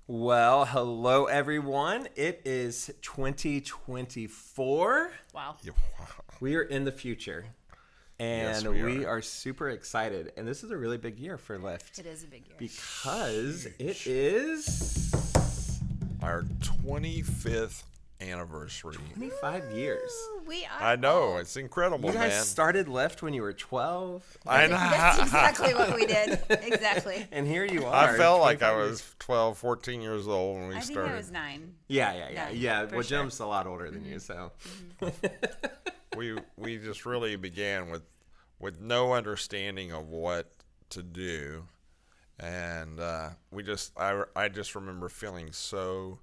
Well, hello everyone. It is 2024. Wow. Yeah, wow. We are in the future. And Yes, we are. are super excited. And this is a really big year for Lyft. It is a big year. Because it is Our 25th anniversary. 25 years. Ooh, we are. I know. old. It's incredible, You guys man. started Lyft when you were 12. I know. That's exactly what we did. Exactly. And here you are. I felt like I 25 years. was 12, 14 years old when we I think started. I was 9. Yeah. Yeah, Well, for sure. Jim's a lot older than you, so. We just really began with no understanding of what to do, and I just remember feeling so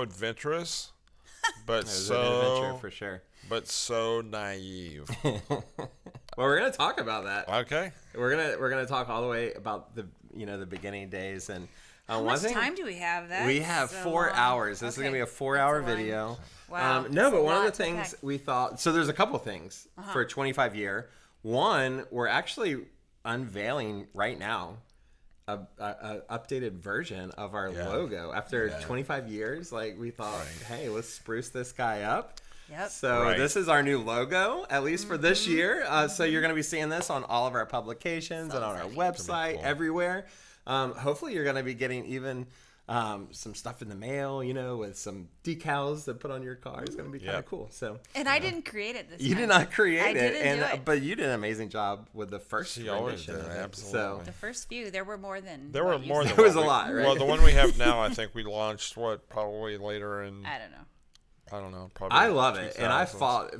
adventurous, but It was an adventure so for sure. naive. Well, we're gonna talk about that. Okay. We're gonna talk all the way about the beginning days and How one much thing time do we have? we have That's 4 long. hours. This is Okay. gonna be a That's 4-hour a long- video. Wow. No, That's but a one of the lot to things pack. we thought. So there's a couple things Uh-huh. for a 25 year. One, we're actually unveiling right now a updated version of our Yeah. logo after 25 years. Like we thought, hey, let's spruce this guy up. Yep. So Right. this is our new logo, at least for this year. So you're going to be seeing this on all of our publications So and on our exciting. website, Cool. everywhere. Hopefully you're going to be getting even some stuff in the mail, with some decals to put on your car. It's going to be kind of Yep. cool. So And I didn't create it this time. you did not create I it, didn't do it. but you did an amazing job with the first She always rendition did, of it. absolutely. The first few, there were more than. There were what you more said. than There was what a we- lot, right? Well, the one we have now, I think we launched probably later in I don't know. I don't know. Probably I love it, and I 2000s. fought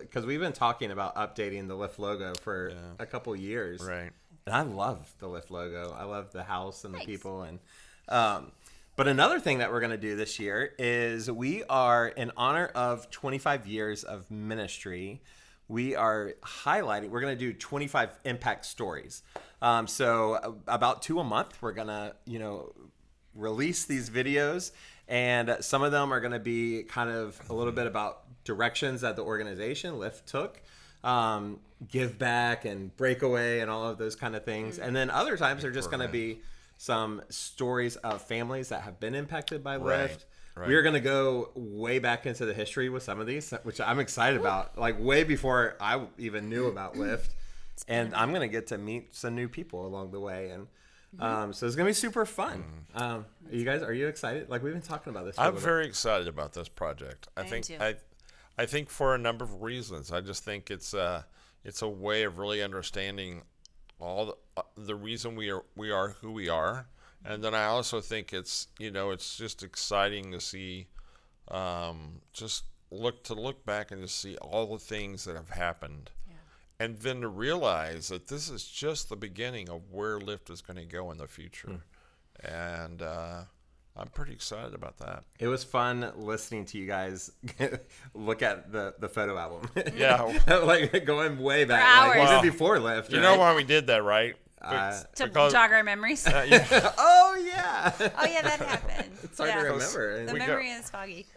because we've been talking about updating the Lyft logo for Yeah. a couple years. Right. And I love the Lyft logo. I love the house and the Thanks. people. And but another thing that we're going to do this year is we are, in honor of 25 years of ministry, we are highlighting. We're going to do 25 impact stories. So about 2 a month, we're going to release these videos, and some of them are going to be kind of a little bit about directions that the organization Lyft took. Give back and breakaway and all of those kind of things. And then other times they're just going to be some stories of families that have been impacted by Right, Lyft. right. We're going to go way back into the history with some of these, which I'm excited about, like way before I even knew about Lyft. And I'm going to get to meet some new people along the way. And so it's going to be super fun. Are you excited? Like we've been talking about this. For a I'm little very excited about this project. I am think too. I think for a number of reasons. I just think it's a way of really understanding all the reason we are who we are, and then I also think it's just exciting to see, just look back and just see all the things that have happened. And then to realize that this is just the beginning of where Lyft is going to go in the future. And I'm pretty excited about that. It was fun listening to you guys look at the photo album. Yeah. Like going way back. hours. Like Wow. even before Lyft. You right? know why we did that, right? To Because- jog our memories. Oh, yeah. Oh yeah, that happened. It's hard to remember. The We memory is foggy.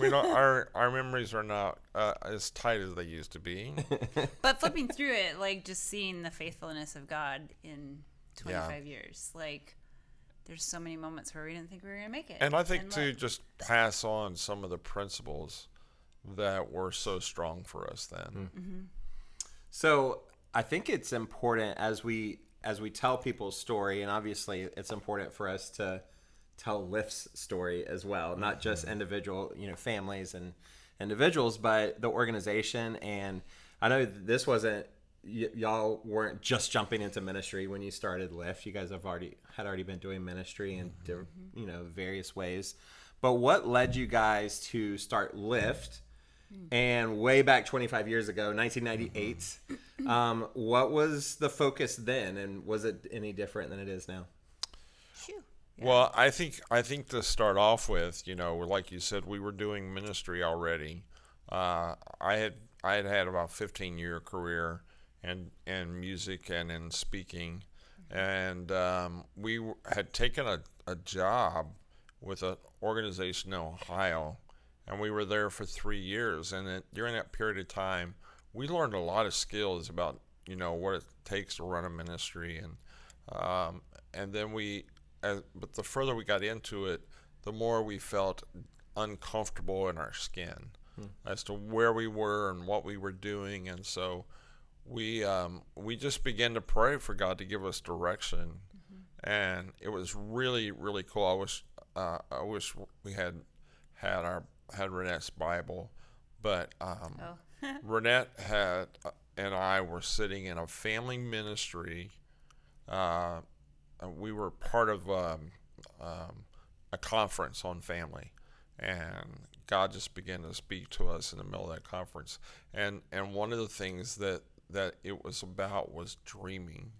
we don't. Our memories are not as tight as they used to be. But flipping through it, like just seeing the faithfulness of God in 25 years, like there's so many moments where we didn't think we were gonna make it. And I think to look. just pass on some of the principles that were so strong for us then. So I think it's important as we tell people's story, and obviously it's important for us to tell Lyft's story as well, not just individual, families and individuals, but the organization. And I know this wasn't, y'all weren't just jumping into ministry when you started Lyft. You guys had already been doing ministry in various ways. But what led you guys to start Lyft? And way back 25 years ago, 1998, what was the focus then, and was it any different than it is now? Phew. Well, I think to start off with, like you said, we were doing ministry already. I had about 15-year career in music and in speaking, and we had taken a job with an organization in Ohio, and we were there for 3 years. And during that period of time, we learned a lot of skills about what it takes to run a ministry, and then but the further we got into it, the more we felt uncomfortable in our skin as to where we were and what we were doing, and so we just began to pray for God to give us direction, and it was really, really cool. I wish we had Renette's Bible, but Renette and I were sitting in a family ministry. We were part of a conference on family, and God just began to speak to us in the middle of that conference. And one of the things that it was about was dreaming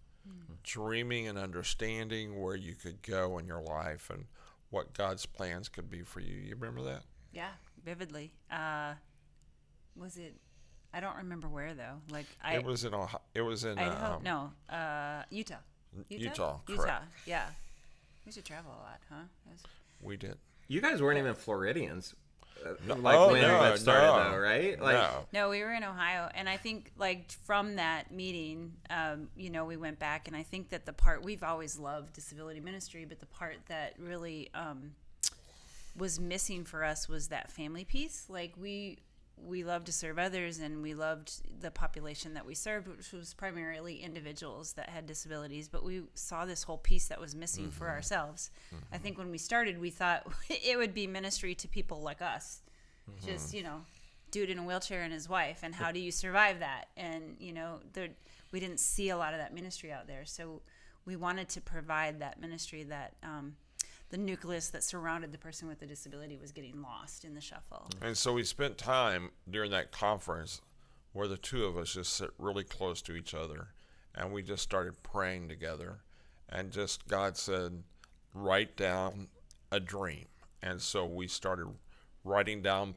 and understanding where you could go in your life and what God's plans could be for you. You remember that? Yeah, vividly. Was it? I don't remember where though. It was in Ohio. It was in Utah. Utah, correct. Utah. Yeah. We should travel a lot, huh? We did. You guys weren't even Floridians. When it started, though, right? No, we were in Ohio, and I think from that meeting, we went back, and I think that the part we've always loved disability ministry, but the part that really was missing for us was that family piece. We loved to serve others, and we loved the population that we served, which was primarily individuals that had disabilities. But we saw this whole piece that was missing for ourselves. I think when we started, we thought it would be ministry to people like us, just dude in a wheelchair and his wife, and how do you survive that? And we didn't see a lot of that ministry out there, so we wanted to provide that ministry that. The nucleus that surrounded the person with the disability was getting lost in the shuffle. And so we spent time during that conference where the two of us just sit really close to each other, and we just started praying together, and just God said, write down a dream. And so we started writing down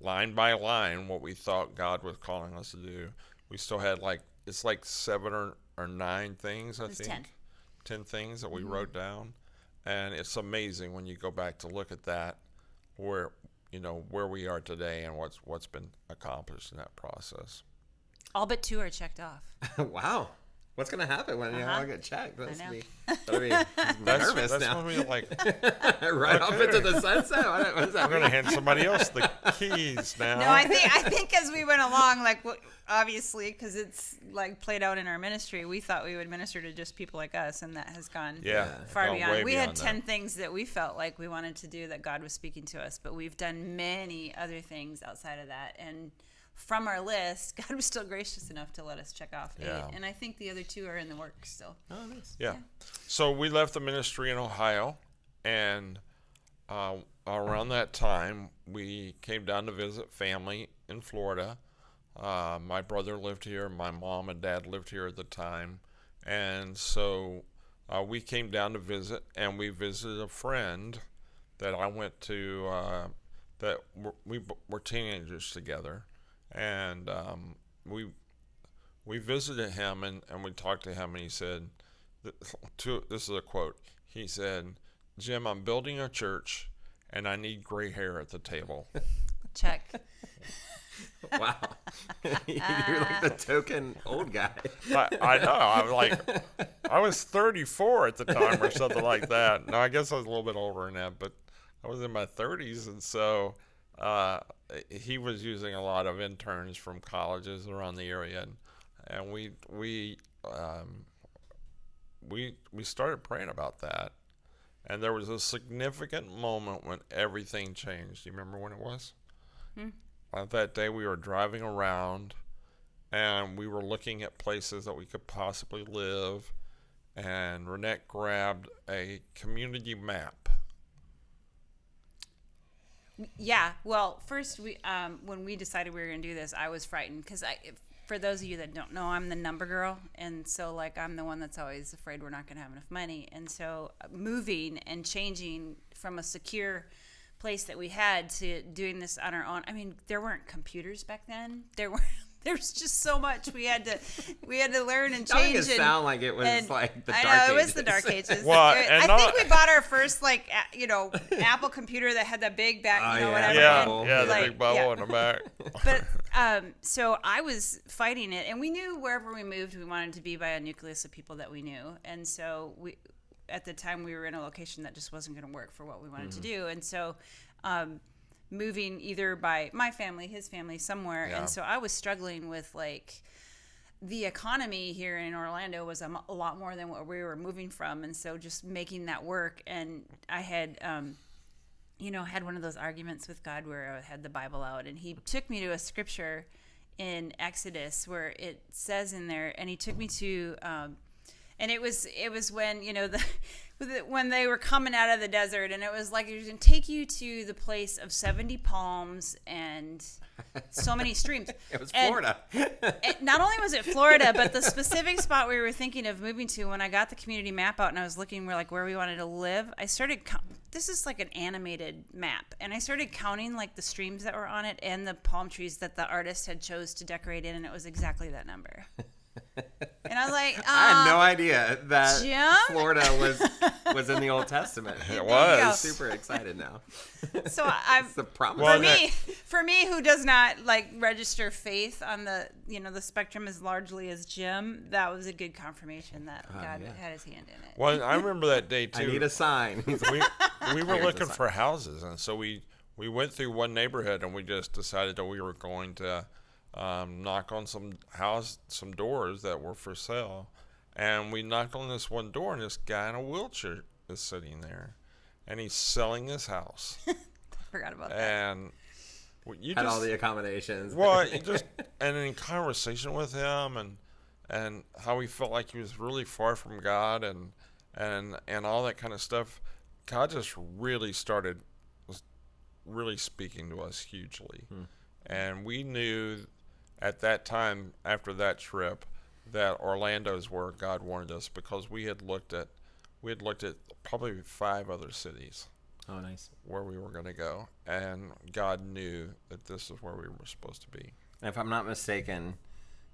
line by line what we thought God was calling us to do. We still had it's 7 or 9 things, I think. 10 things that we wrote down. And it's amazing when you go back to look at that, where we are today and what's been accomplished in that process. All but 2 are checked off. Wow. What's going to happen when you all get checked? That's nervous now. When we right off into the sunset? What does that I'm going to hand somebody else the keys now. No, I think as we went along, obviously, because it's played out in our ministry, we thought we would minister to just people like us, and that has gone far beyond. We had 10 things that we felt like we wanted to do that God was speaking to us, but we've done many other things outside of that, and from our list, God was still gracious enough to let us check off 8, and I think the other 2 are in the works still. Oh, nice. Yeah. So we left the ministry in Ohio, and around that time, we came down to visit family in Florida. My brother lived here. My mom and dad lived here at the time, and so we came down to visit, and we visited a friend that I went to. That we were teenagers together. And we visited him, and we talked to him, and he said, this is a quote, he said, "Jim, I'm building a church, and I need gray hair at the table." Check. Wow. You're like the token old guy. I know. I was 34 at the time or something like that. No, I guess I was a little bit older than that, but I was in my 30s, and so he was using a lot of interns from colleges around the area, and we started praying about that, and there was a significant moment when everything changed. Do you remember when it was? That day we were driving around, and we were looking at places that we could possibly live, and Renette grabbed a community map. Yeah, well, first, when we decided we were going to do this, I was frightened because for those of you that don't know, I'm the number girl, and so I'm the one that's always afraid we're not going to have enough money, and so moving and changing from a secure place that we had to doing this on our own. I mean, there weren't computers back then. There's just so much we had to learn and change. It sound like it was the dark ages. I know, it was the dark ages. Well, I think we bought our first Apple computer that had that big back, whatever. Yeah, the big bubble in the back. But so I was fighting it, and we knew wherever we moved, we wanted to be by a nucleus of people that we knew, and so at the time we were in a location that just wasn't going to work for what we wanted to do. And so moving either by my family, his family, somewhere. Yeah. And so I was struggling with like the economy here in Orlando was a lot more than what we were moving from. And so just making that work. And I had, had one of those arguments with God where I had the Bible out, and he took me to a scripture in Exodus where it says in there, and he took me to, and it was when, when they were coming out of the desert, and it was like, it was going to take you to the place of 70 palms and so many streams. It was Florida. Not only was it Florida, but the specific spot we were thinking of moving to, when I got the community map out and I was looking where we wanted to live, I started, this is like an animated map, and I started counting like the streams that were on it and the palm trees that the artist had chose to decorate in, and it was exactly that number. And I was like, I had no idea that Jim? Florida was in the Old Testament. It you was. I'm super excited now. So I've It's the promise. Well, for me who does not like register faith on the the spectrum as largely as Jim, that was a good confirmation that God had his hand in it. Well, I remember that day too. I need a sign. we were Here's looking the sign. for houses, and so we went through one neighborhood, and we just decided that we were going to knock on some doors that were for sale. And we knocked on this one door, and this guy in a wheelchair is sitting there, and he's selling his house. Forgot about that. And you Had just all the accommodations. well, and in conversation with him, and how he felt like he was really far from God, and all that kind of stuff. God just really was really speaking to us hugely, and we knew at that time, after that trip, that Orlando's where God wanted us, because we had looked at probably 5 other cities Oh, nice. where we were going to go, and God knew that this is where we were supposed to be. And if I'm not mistaken,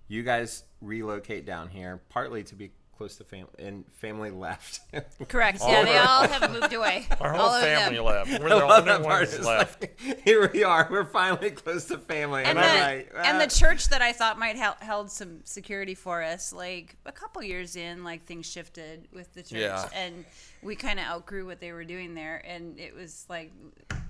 you guys relocate down here partly to be close to family, and family left. Correct. Yeah, they all have moved away. Our all whole of family them. left. We're I the love only that part. ones It's left. like, here we are. We're finally close to family. And, I'm the, like, and the church that I thought might held some security for us, like a couple years in, like things shifted with the church, Yeah. and we kind of outgrew what they were doing there, and it was like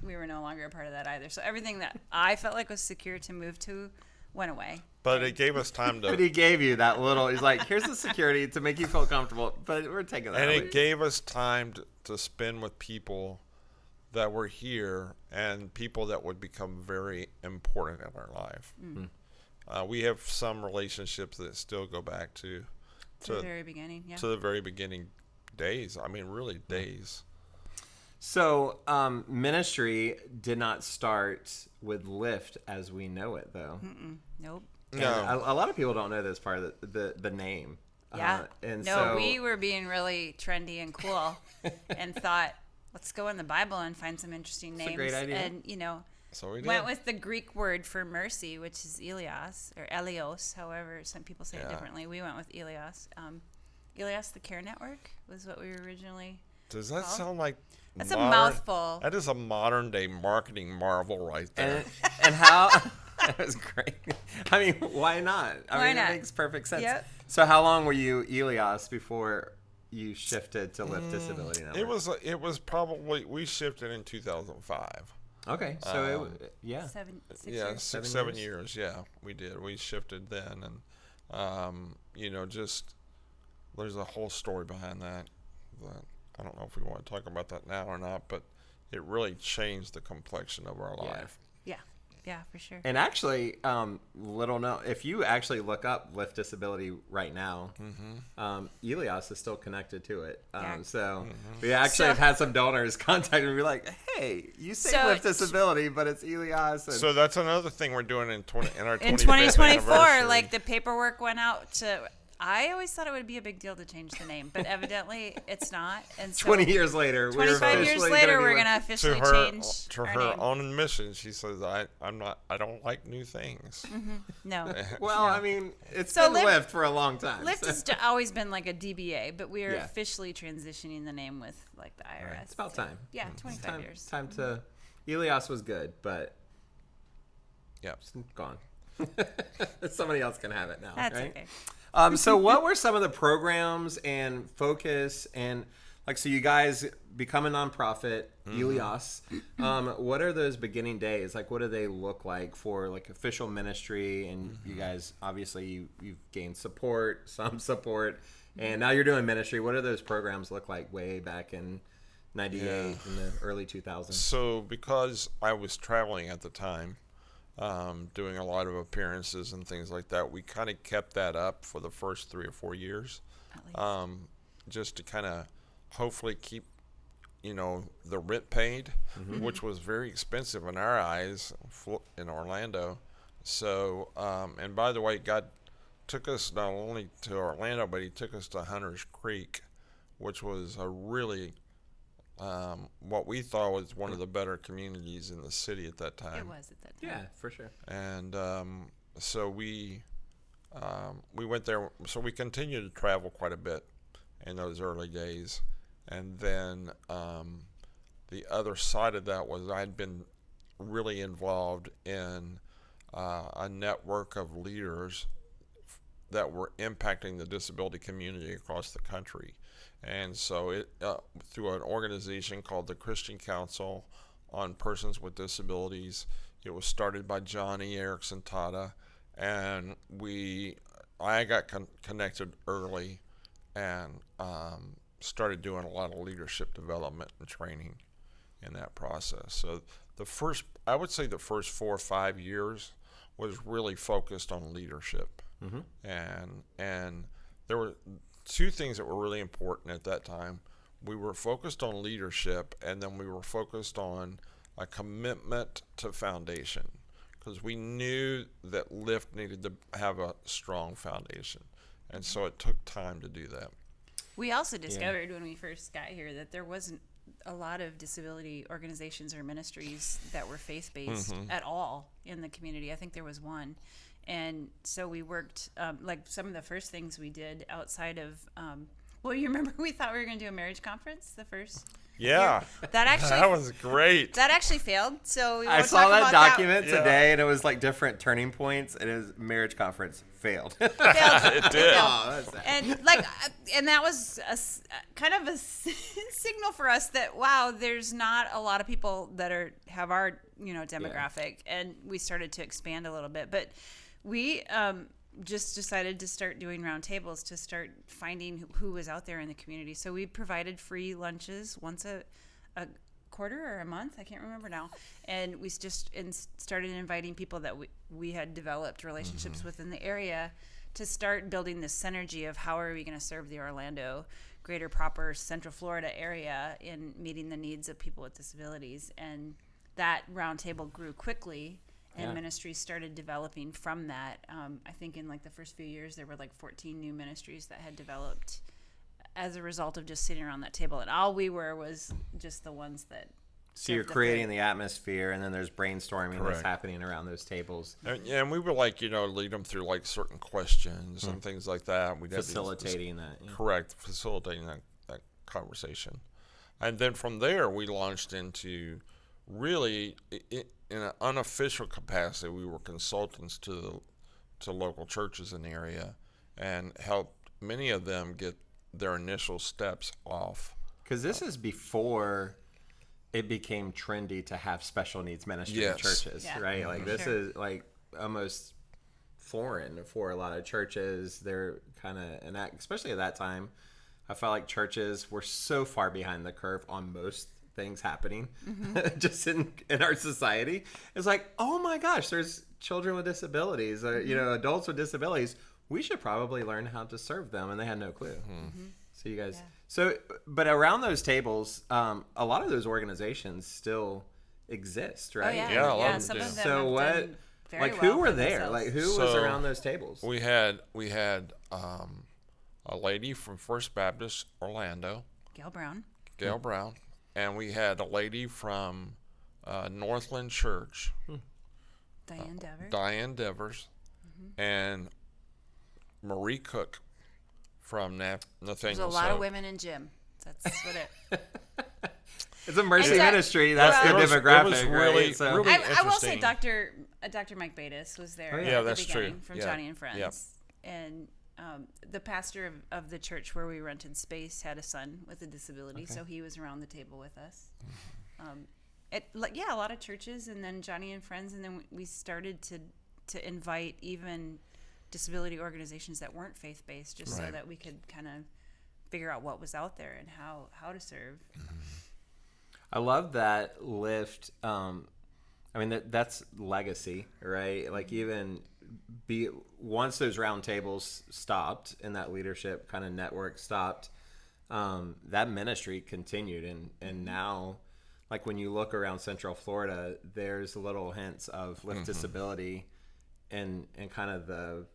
we were no longer a part of that either. So everything that I felt like was secure to move to went away. But it gave us time But to, he gave you that little. He's like, here's the security to make you feel comfortable. But we're taking that. and away. it gave us time to spend with people that were here and people that would become very important in our life. We have some relationships that still go back to To the very beginning, yeah. the very beginning days. I mean, really days. So ministry did not start with Lyft as we know it, though. Nope. And No. a lot of people don't know this part of the name. Yeah. And no, so we were being really trendy and cool and thought, let's go in the Bible and find some interesting names. a great idea. And, So we did. went with the Greek word for mercy, which is Elios, or Elios, however some people say it Yeah. differently. We went with Elios. Elios, the Care Network, was what we were originally. Does that Well, sound like That's a mouthful. That is a modern day marketing marvel right there. and how that was great. I mean, why not? Why It not? makes perfect sense. Yep. So how long were you Elios before you shifted to Lyft Disability Network? It was probably, we shifted in 2005. Okay, so yeah. 7, 6 Yeah, years. 6, 7 years. Yeah, we did. We shifted then, and just there's a whole story behind that. I don't know if we want to talk about that now or not, but it really changed the complexion of our life. Yeah, for sure. And actually, little known, if you actually look up Lyft Disability right now, Elios is still connected to it. Yeah. So we actually have had some donors contact me and be like, hey, you say So- Lyft Disability, but it's Elios. And So that's another thing we're doing in our 25th In 2024, anniversary. like the paperwork went out to. I always thought it would be a big deal to change the name, but evidently it's not. And so 20 years later, 25 years later, we're gonna officially change to our her name. own admission, she says, I don't like new things. No, Well, I mean, it's So been Lyft- Lyft for a long time. Lyft so- has always been like a DBA, but we are Yeah. officially transitioning the name with like the IRS. It's about So, time. Yeah, 25 years. Time to. Elios was good, but Yeah. it's gone. Somebody else can have it now. That's right? okay. So what were some of the programs and focus and like, so you guys become a nonprofit, Elias. What are those beginning days? Like, what do they look like for like official ministry? And you guys, obviously you've gained some support, and now you're doing ministry. What do those programs look like way back in 98 in the early 2000s? So because I was traveling at the time, doing a lot of appearances and things like that, we kind of kept that up for the first 3 or 4 years, just to kind of hopefully keep, the rent paid, which was very expensive in our eyes in Orlando. So, and by the way, God took us not only to Orlando, but he took us to Hunters Creek, which was a really, what we thought was one of the better communities in the city at that time. It was at that time. Yeah, for sure. And so we went there. So we continued to travel quite a bit in those early days. And then the other side of that was I'd been really involved in a network of leaders that were impacting the disability community across the country. And so it through an organization called the Christian Council on Persons with Disabilities. It was started by Johnny Erickson Tata, and I got connected early and started doing a lot of leadership development and training in that process. So I would say the first 4 or 5 years was really focused on leadership. And there were 2 things that were really important at that time. We were focused on leadership, and then we were focused on a commitment to foundation, because we knew that Lyft needed to have a strong foundation, and so it took time to do that. We also discovered when we first got here that there wasn't a lot of disability organizations or ministries that were faith-based at all in the community. I think there was one. And so we worked, like some of the first things we did outside of, you remember we thought we were going to do a marriage conference the first Yeah. year? That was great. That actually failed. So we I won't saw talk that about document today, and it was like different turning points, and his marriage conference failed. That. Failed. It did. Oh, that's sad. And that was kind of a signal for us that, wow, there's not a lot of people that have our demographic, and we started to expand a little bit, but we just decided to start doing roundtables to start finding who was out there in the community. So we provided free lunches once a quarter or a month, I can't remember now, and we just started inviting people that we had developed relationships with in the area to start building this synergy of how are we going to serve the Orlando, Greater Proper, Central Florida area in meeting the needs of people with disabilities. And that roundtable grew quickly, and ministries started developing from that. I think in like the first few years, there were like 14 new ministries that had developed as a result of just sitting around that table. And all we were was just the ones that. So you're creating the atmosphere, and then there's brainstorming that's happening around those tables. And we would lead them through like certain questions and things like that. We'd facilitating that. Yeah. Correct, facilitating that conversation. And then from there, we launched into really, in an unofficial capacity, we were consultants to local churches in the area and helped many of them get their initial steps off. Because this is before it became trendy to have special needs ministry in churches, right? Like this is like almost foreign for a lot of churches. They're kind of, and especially at that time, I felt like churches were so far behind the curve on most things happening just in our society. It's like, oh my gosh, there's children with disabilities, adults with disabilities. We should probably learn how to serve them, and they had no clue. So you guys, but around those tables, a lot of those organizations still exist, right? Oh, yeah, some of them. So what? Very who well were for there? themselves. Like who was around those tables? We had a lady from First Baptist Orlando, Gail Brown, and we had a lady from Northland Church, Diane Devers, and Marie Cook from Nathaniel. There's a lot of women in Jim. That's what it. It's a mercy ministry. That's the demographic. It was really, right? So, really I will say, interesting. Dr. Mike Batis was there. Yeah, at the that's beginning true. From Yeah. Johnny and Friends, Yep. and the pastor of the church where we rented space had a son with a disability, so he was around the table with us. A lot of churches, and then Johnny and Friends, and then we started to invite even disability organizations that weren't faith-based, just so that we could kind of figure out what was out there and how to serve. I love that lift. That's legacy, right? Like even once those round tables stopped and that leadership kind of network stopped, that ministry continued. And now, like when you look around Central Florida, there's little hints of lift disability and kind of the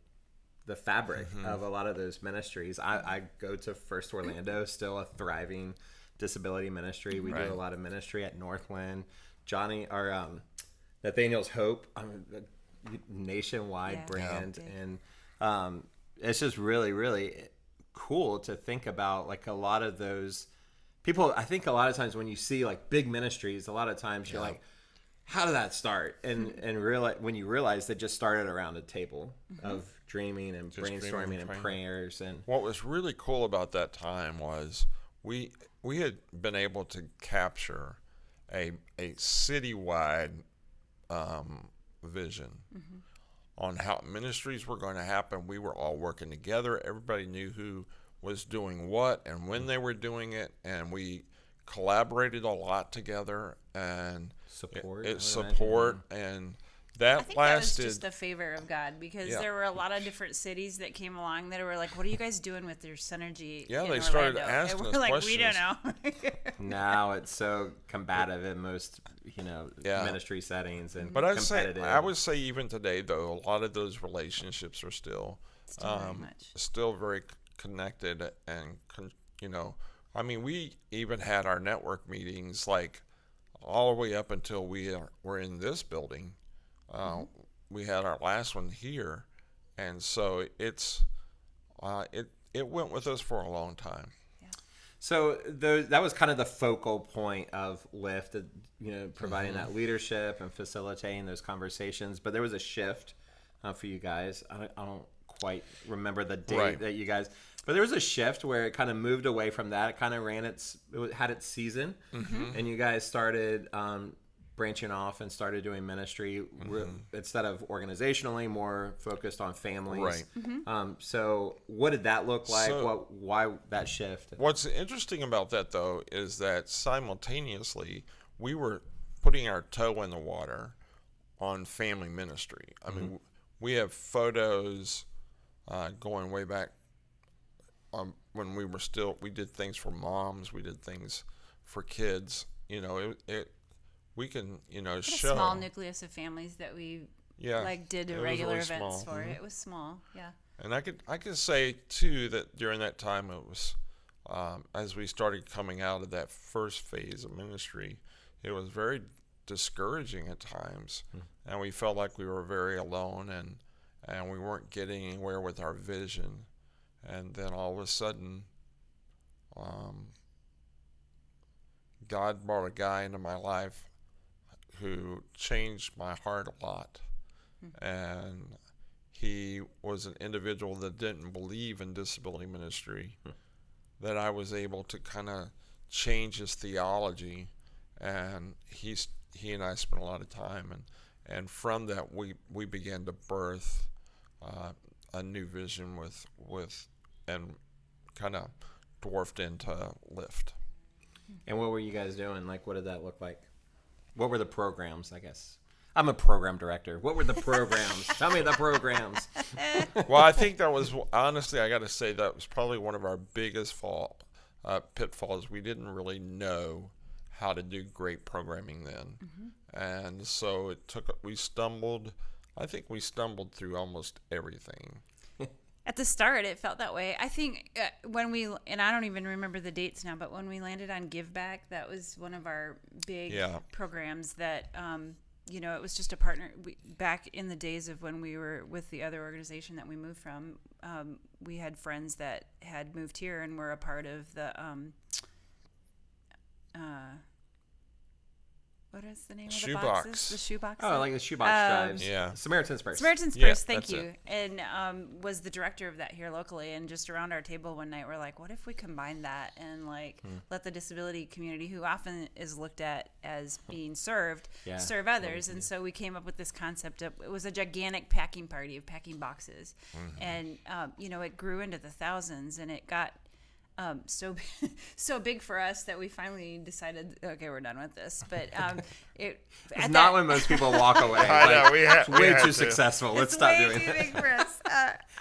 fabric of a lot of those ministries. I go to First Orlando, still a thriving disability ministry. We do a lot of ministry at Northland. Johnny, our Nathaniel's Hope, a nationwide brand, and it's just really, really cool to think about. Like a lot of those people, I think a lot of times when you see like big ministries, a lot of times you're like, how did that start? And when you realize they just started around a table of dreaming and just brainstorming and prayers. And what was really cool about that time was we had been able to capture a citywide vision on how ministries were going to happen. We were all working together. Everybody knew who was doing what and when they were doing it, and we collaborated a lot together and support and that I think lasted. That was just a favor of God, because there were a lot of different cities that came along that were like, what are you guys doing with your synergy? Yeah, they Orlando? started asking us like, questions. We don't know. Now it's so combative in most, ministry settings and but competitive. I would say even today, though, a lot of those relationships are still very connected and we even had our network meetings like all the way up until we were in this building. We had our last one here, and so it went with us for a long time. Yeah. So that was kind of the focal point of Lyft, providing that leadership and facilitating those conversations. But there was a shift for you guys. I don't quite remember the date that you guys. But there was a shift where it kind of moved away from that. It kind of had its season, and you guys started branching off and started doing ministry instead of organizationally, more focused on families. Right. So what did that look like? Why that shift? What's interesting about that, though, is that simultaneously we were putting our toe in the water on family ministry. I mean, we have photos going way back. When we did things for moms, we did things for kids. We can, show a small nucleus of families that we did regular events for. It was small, And I could say too that during that time it was, as we started coming out of that first phase of ministry, it was very discouraging at times, and we felt like we were very alone, and we weren't getting anywhere with our vision. And then all of a sudden, God brought a guy into my life who changed my heart a lot. And he was an individual that didn't believe in disability ministry, that I was able to kind of change his theology. And he and I spent a lot of time. And from that, we began to birth a new vision with and kind of dwarfed into Lyft. And what were you guys doing? Like, what did that look like? What were the programs, I guess? I'm a program director. What were the programs? Tell me the programs. Well, I think that was, honestly, I got to say that was probably one of our biggest pitfalls. We didn't really know how to do great programming then. And so we stumbled through almost everything. At the start, it felt that way. I think when and I don't even remember the dates now, but when we landed on Give Back, that was one of our big programs that, it was just a partner. Back in the days of when we were with the other organization that we moved from, we had friends that had moved here and were a part of the, what was the name of the Shoebox. boxes? The shoebox. Oh, like the shoebox drives. Yeah. Samaritan's Purse. Samaritan's Yeah, Purse, thank that's you. it. And was the director of that here locally. And just around our table one night, we're like, what if we combine that and like let the disability community, who often is looked at as being served, serve others. And so we came up with this concept of, it was a gigantic packing party of packing boxes. And, it grew into the thousands, and it got so big for us that we finally decided, okay, we're done with this. But it's not when most people walk away. I know, it's way too successful. Let's stop doing it. It's way it. too big for us.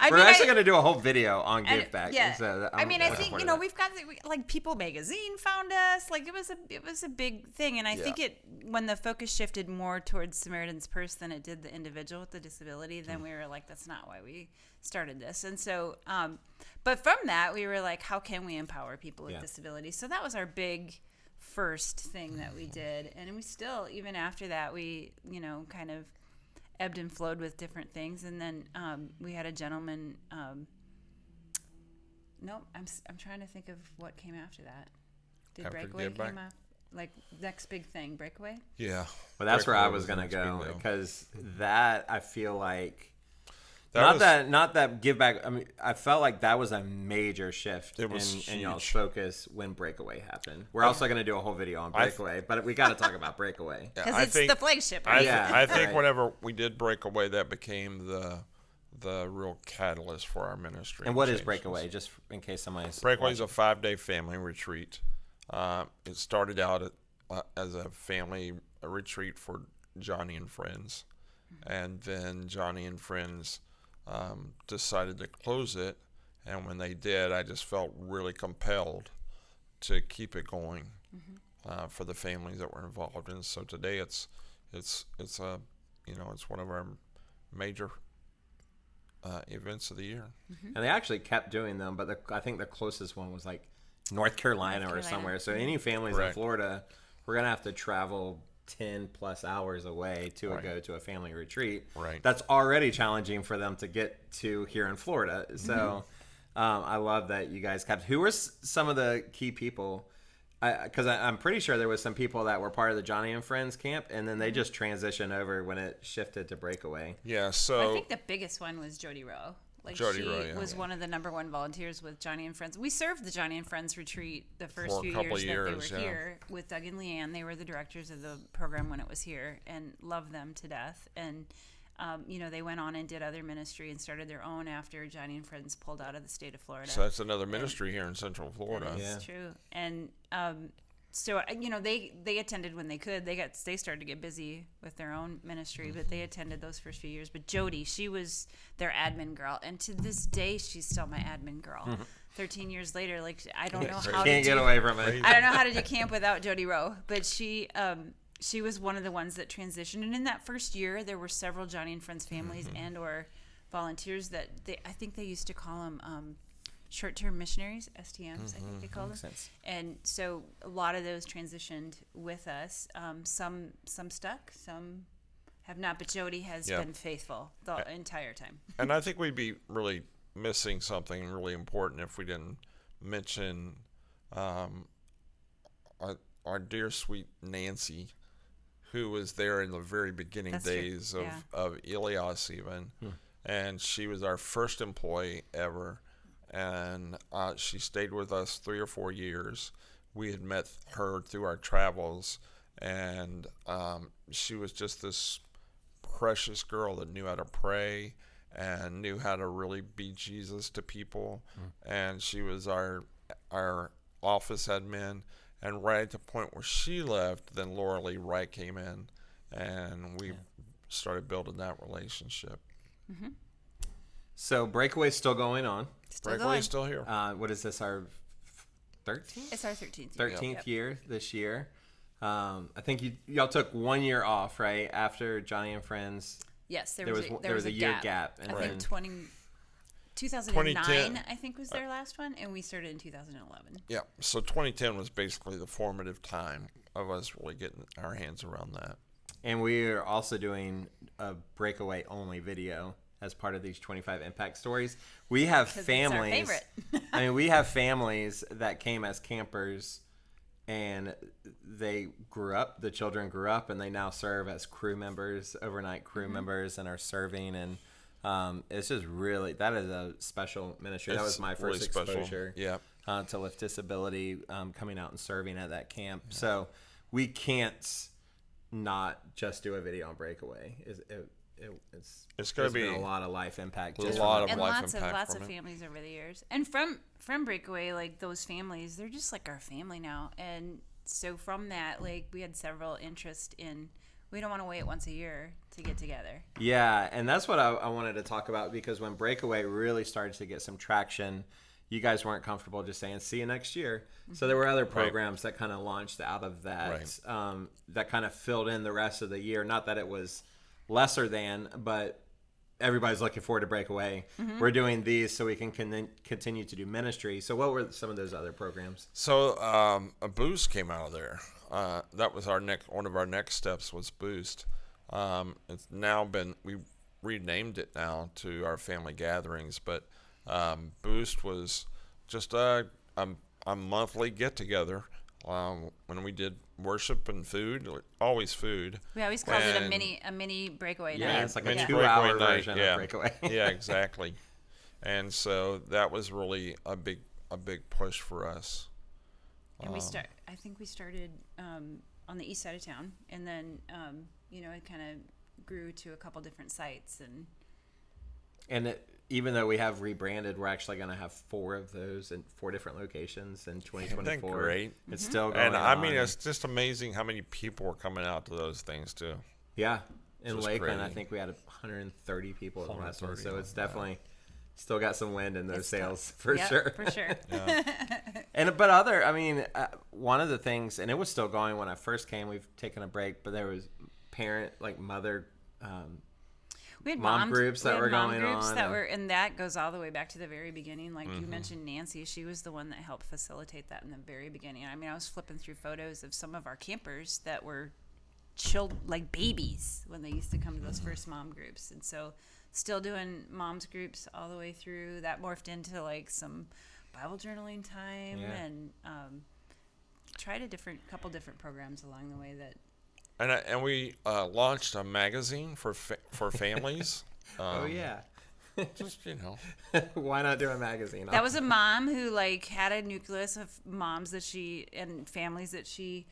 We're actually going to do a whole video on give back. Yeah. So I think we've got like People Magazine found us. Like it was a big thing, and I think when the focus shifted more towards Samaritan's Purse than it did the individual with the disability, then we were like, that's not why we started this. And so, but from that, we were like, how can we empower people with disabilities? So that was our big first thing that we did, and we still, even after that, we kind of ebbed and flowed with different things. And then we had a gentleman. Nope, I'm trying to think of what came after that. Did After Breakaway Give Back? came up? Like next big thing, Breakaway? Yeah. Well, that's where I Breakaway was going to the next go, big deal. because that, I feel like, That not that give back. I mean, I felt like that was a major shift It was in y'all's huge. focus when Breakaway happened. We're also going to do a whole video on Breakaway, but we got to talk about Breakaway. Because I it's think- the flagship. I, Right? Yeah, think right. whenever we did Breakaway, that became the real catalyst for our ministry. And what is changes. Breakaway, just in case somebody's Breakaway is watching? a 5-day family retreat. It started out as a family retreat for Johnny and friends, and then Johnny and friends decided to close it. And when they did, I just felt really compelled to keep it going for the families that were involved. And so today, it's one of our major events of the year. And they actually kept doing them, but I think the closest one was like North Carolina or somewhere. So any families in Correct. Florida, we're going to have to travel 10 plus hours away to go to a family retreat. Right. That's already challenging for them to get to here in Florida. So I love that you guys kept. Who were some of the key people? Because I'm pretty sure there was some people that were part of the Johnny and Friends camp, and then they just transitioned over when it shifted to Breakaway. Yeah, I so think the biggest one was Jody Rowe. Like Jody she Rowe, yeah. was one of the number one volunteers with Johnny and Friends. We served the Johnny and Friends retreat the first For a few couple years that they years, were yeah. here with Doug and Leanne. They were the directors of the program when it was here, and loved them to death. And they went on and did other ministry and started their own after Johnny and Friends pulled out of the state of Florida. that's another ministry here in Central Florida. That's true. And so they attended when they could. They started to get busy with their own ministry, but they attended those first few years. But Jody, she was their admin girl, and to this day, she's still my admin girl. 13 years later, like I don't know how Can't to get do, away from it. I don't know how to do camp without Jody Rowe, but she was one of the ones that transitioned. And in that first year, there were several Johnny and Friends families and or volunteers that I think they used to call them short-term missionaries, STMs, I think they call them. Makes sense. And so a lot of those transitioned with us. Some stuck, some have not. But Jody has been faithful the entire time. And I think we'd be really missing something really important if we didn't mention our dear sweet Nancy, who was there in the very beginning That's true. days Yeah. of Elias even. And she was our first employee ever. And she stayed with us 3 or 4 years. We had met her through our travels, and she was just this precious girl that knew how to pray and knew how to really be Jesus to people. And she was our office admin. And right at the point where she left, then Laura Lee Wright came in, and we started building that relationship. So Breakaway's still going on. Still Breakaway's going. still here. What is this, our 13th? It's our 13th. 13th year this year. I think y'all took 1 year off, right? After Johnny and Friends. Yes, There was a year gap. And I then, think 2009, 2010. I think was their last one, and we started in 2011. Yeah, so 2010 was basically the formative time of us really getting our hands around that. and we are also doing a Breakaway only video as part of these 25 impact stories. We have 'Cause families. it's our favorite. I mean, we have families that came as campers and the children grew up, and they now serve as crew members, overnight crew members, and are serving. And it's just really, that is a special ministry. That was my really first special. exposure to lift disability, coming out and serving at that camp. Yeah. So we can't not just do a video on Breakaway. It's going to be a lot of life impact. Lots of families over the years. And from Breakaway, like those families, they're just like our family now. And so from that, like we had several interest in, we don't want to wait once a year to get together. Yeah, and that's what I wanted to talk about, because when Breakaway really started to get some traction, you guys weren't comfortable just saying, see you next year. Mm-hmm. So there were other programs that kind of launched out of that, that kind of filled in the rest of the year. Not that it was lesser than, but everybody's looking forward to Breakaway. Mm-hmm. We're doing these so we can continue to do ministry. So what were some of those other programs? So a Boost came out of there. That was one of our next steps was Boost. It's now we renamed it now to our family gatherings, but Boost was just a monthly get together when we did worship and food, always food. We always called it a mini Breakaway night. Yeah, it's like a 2-hour version of Breakaway. Yeah, exactly. And so that was really a big push for us. And I think we started on the east side of town, and then it kind of grew to a couple different sites, and even though we have rebranded, we're actually going to have 4 of those in 4 different locations in 2024. Isn't that great? It's still going on. And I mean, it's just amazing how many people are coming out to those things too. Yeah. In Lakeland, I think we had 130 people at the last one. So it's definitely still got some wind in those sails for sure. For sure. But one of the things, and it was still going when I first came, we've taken a break, but there was mother, we had mom groups that were going on. And that goes all the way back to the very beginning. Like you mentioned Nancy, she was the one that helped facilitate that in the very beginning. I mean, I was flipping through photos of some of our campers that were chilled like babies when they used to come to those first mom groups. And so still doing moms groups all the way through. That morphed into like some Bible journaling time and tried a couple different programs along the way that. And we launched a magazine for families. Oh yeah, just why not do a magazine? That was a mom who like had a nucleus of moms and families that she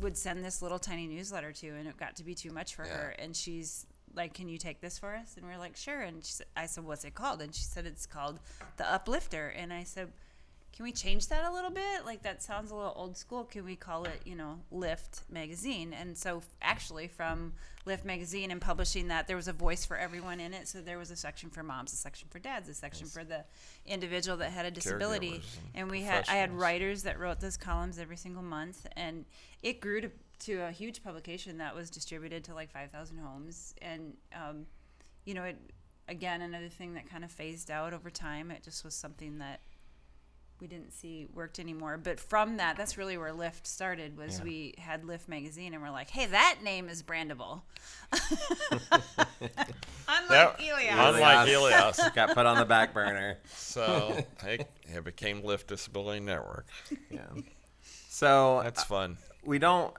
would send this little tiny newsletter to, and it got to be too much for her. And she's like, "Can you take this for us?" And we're like, "Sure." And I said, "What's it called?" And she said, "It's called The Uplifter." And I said, can we change that a little bit? Like, that sounds a little old school. Can we call it, Lift Magazine? And so actually from Lift Magazine and publishing that, there was a voice for everyone in it. So there was a section for moms, a section for dads, a section for the individual that had a disability. And I had writers that wrote those columns every single month. And it grew to a huge publication that was distributed to like 5,000 homes. And, it, again, another thing that kind of phased out over time. It just was something that we didn't see worked anymore. But from that's really where Lyft started, was we had Lyft Magazine, and we're like, hey, that name is brandable. Unlike Elias. Got put on the back burner. So it became Lyft Disability Network. Yeah. So that's fun. We don't,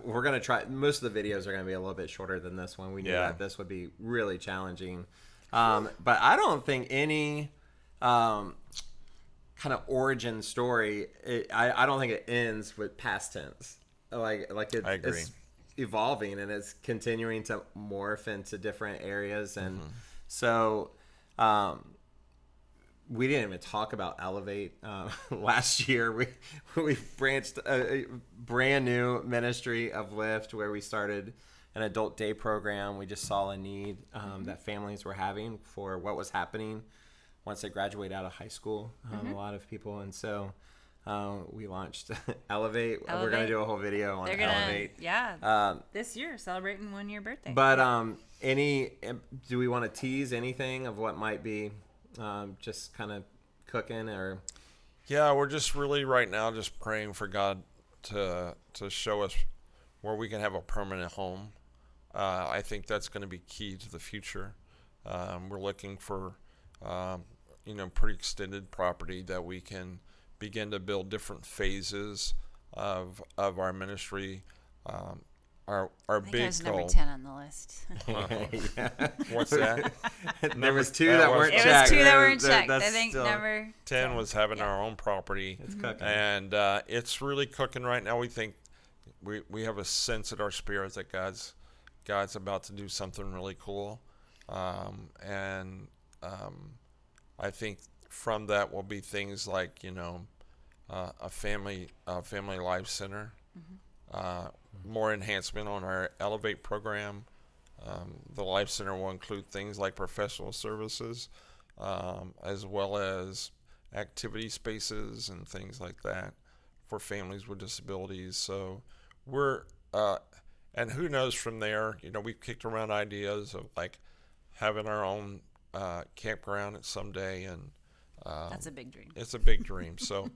we're going to try, most of the videos are going to be a little bit shorter than this one. We knew that this would be really challenging. But I don't think any, kind of origin story, I don't think it ends with past tense. Like it's evolving, and it's continuing to morph into different areas. And so we didn't even talk about Elevate. Last year we branched a brand new ministry of Lyft, where we started an adult day program. We just saw a need that families were having for what was happening once they graduate out of high school, a lot of people. And so we launched Elevate. We're going to do a whole video on Elevate. Yeah. This year, celebrating 1-year birthday. But do we want to tease anything of what might be just kind of cooking or? Yeah, we're just really right now just praying for God to show us where we can have a permanent home. I think that's going to be key to the future. We're looking for pretty extended property that we can begin to build different phases of our ministry. Our I think I big was goal. number 10 on the list. Yeah. What's that? There was two that that was- weren't It checked. was two that weren't That- checked. that's I think still- number 10 was having Yeah. our own property. It's cooking. And it's really cooking right now. We think we have a sense in our spirit that God's about to do something really cool. I think from that will be things like, a family life center, more enhancement on our Elevate program. The life center will include things like professional services, as well as activity spaces and things like that for families with disabilities. So we're and who knows from there, we've kicked around ideas of like having our own campground someday, and That's a big dream. it's a big dream. So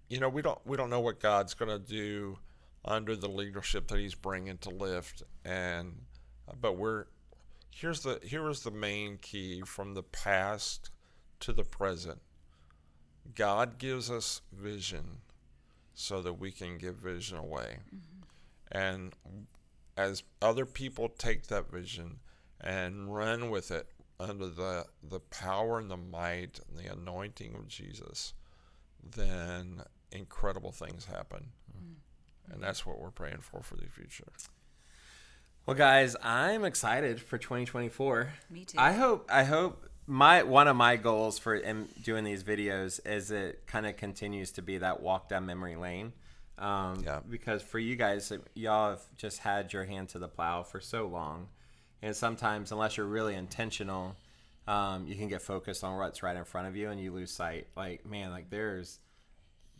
we don't know what God's going to do under the leadership that He's bringing to Lift, but here is the main key from the past to the present. God gives us vision so that we can give vision away. And as other people take that vision and run with it under the power and the might and the anointing of Jesus, then incredible things happen. And that's what we're praying for the future. Well, guys, I'm excited for 2024. Me too. I hope one of my goals for doing these videos is it kind of continues to be that walk down memory lane. Because for you guys, y'all have just had your hand to the plow for so long. And sometimes, unless you're really intentional, you can get focused on what's right in front of you and you lose sight. There's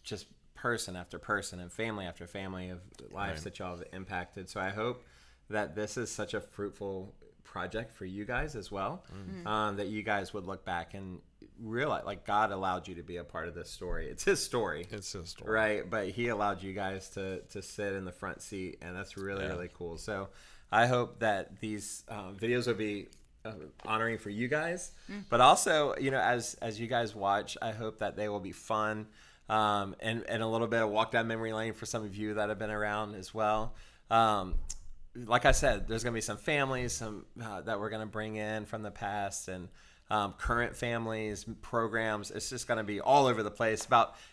just person after person and family after family of lives that y'all have impacted. So I hope that this is such a fruitful project for you guys as well, that you guys would look back and realize God allowed you to be a part of this story. It's His story. It's His story. Right, but He allowed you guys to sit in the front seat, and that's really, really cool. So I hope that these videos will be honoring for you guys, but also, as you guys watch, I hope that they will be fun, and a little bit of walk down memory lane for some of you that have been around as well. Like I said, there's going to be some families that we're going to bring in from the past, and current families, programs. It's just going to be all over the place.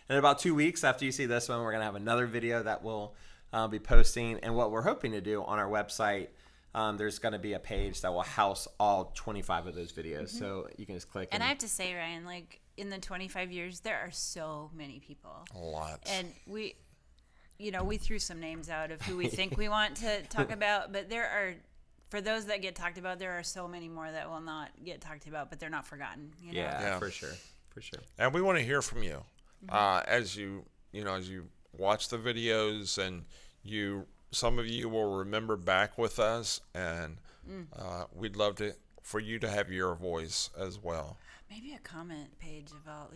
In about 2 weeks after you see this one, we're going to have another video that we'll be posting. And what we're hoping to do on our website, there's going to be a page that will house all 25 of those videos. So you can just click. And I have to say, Ryan, in the 25 years, there are so many people. Lots. And we threw some names out of who we think we want to talk about, but for those that get talked about, there are so many more that will not get talked about, but they're not forgotten. Yeah, for sure. And we want to hear from you as you watch the videos, and some of you will remember back with us, and we'd love for you to have your voice as well. Maybe a comment page about,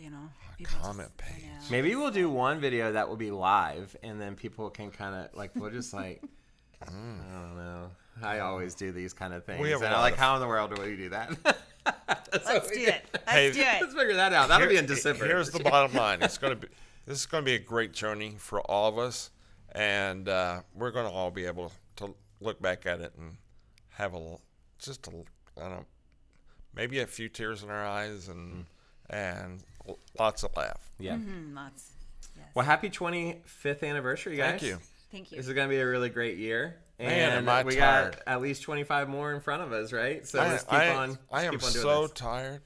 Comment page. Maybe we'll do one video that will be live, and then people can kind of we'll just I don't know. I always do these kind of things. We have And how in the world do we do that? Let's do it. Hey, Let's figure that out. That'll be in December. Here's the bottom line. This is going to be a great journey for all of us, and we're going to all be able to look back at it and have maybe a few tears in our eyes and lots of laugh. Yeah. Lots. Yes. Well, happy 25th anniversary, guys. Thank you. Thank you. This is going to be a really great year. Man, And am I we tired. got at least 25 more in front of us, right? So let's keep on. I am keep on doing so this. tired.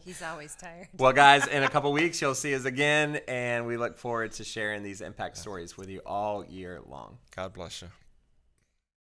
He's always tired. Well, guys, in a couple weeks, you'll see us again, and we look forward to sharing these impact stories with you all year long. God bless you.